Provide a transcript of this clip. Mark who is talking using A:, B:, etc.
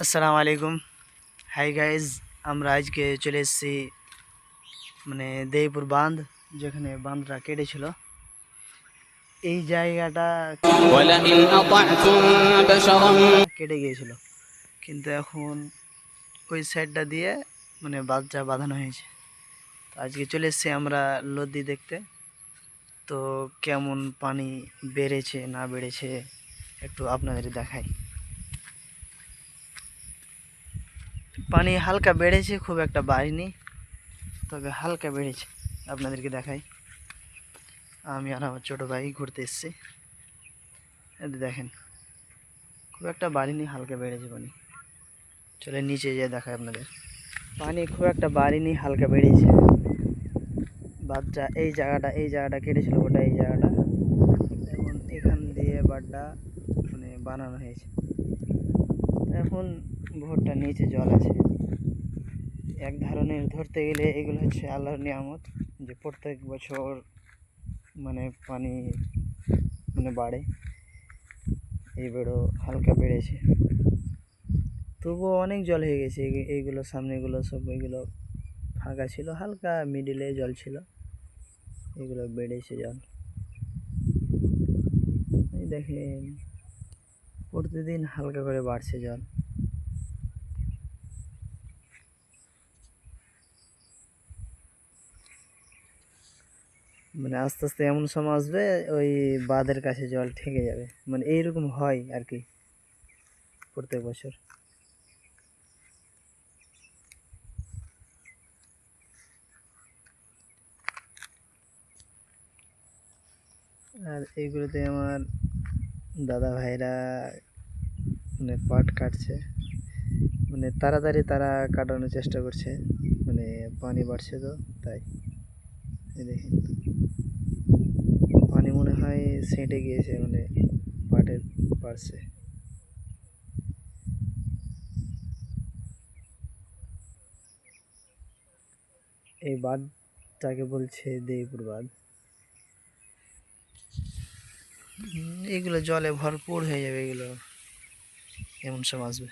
A: আসসালামু আলাইকুম। Hi guys, আমরা আজকে চলে এসেছি দেইপুর বাঁধ, যেখানে বাঁধটা কেটেছিল। এই জায়গাটা কেটে গিয়েছিল, কিন্তু এখন ওই সাইডটা দিয়ে বাঁধটা বাঁধানো হয়েছে। তো আজকে চলে এসেছি আমরা নদী দেখতে। তো কেমন পানি বেড়েছে না বেড়েছে একটু আপনাদের দেখাই। পানি হালকা বেড়েছে, খুব একটা বাড়েনি, তবে হালকা বেড়েছে। আপনাদেরকে দেখাই, আমি আর আমার ছোটো ভাই ঘুরতে এসেছি। দেখেন, খুব একটা বাড়েনি, হালকা বেড়েছে পানি। চলে নিচে যেয়ে দেখায় আপনাদের। পানি খুব একটা বাড়েনি, হালকা বেড়েছে। বাঁধটা এই জায়গাটা কেটেছিল, ওটা এই জায়গাটা। এখন এখান দিয়ে বাঁধটা বানানো হয়েছে। এখন ভোরটা নিচে জল আছে। এক ধরনের ধরতে গেলে এগুলো হচ্ছে আল্লাহর নিয়ামত, যে প্রত্যেক বছর পানি বাড়ে। এইবারও হালকা বেড়েছে, তবুও অনেক জল হয়ে গেছে। এইগুলো সামনেগুলো সব এইগুলো ফাঁকা ছিল, হালকা মিডিলে জল ছিল, এগুলো বেড়েছে জল। এই দেখেন, প্রতিদিন হালকা করে বাড়ছে জল। আস্তে আস্তে এমন সময় আসবে, ওই বাঁধের কাছে জল ঠেকে যাবে। এইরকম হয় আর কি প্রত্যেক বছর। আর এইগুলোতে আমার দাদা ভাইরা পাট কাটছে, তাড়াতাড়ি তারা কাটানোর চেষ্টা করছে, পানি বাড়ছে তো তাই। এই দেখেন, পানি মনে হয় সেঁটে গিয়েছে, পাটের বাড়ছে। এই বাঁধটাকে বলছে দেইপুর বাঁধ। এগুলো জলে ভরপুর হয়ে যাবে, এগুলো এমন সময় আসবে।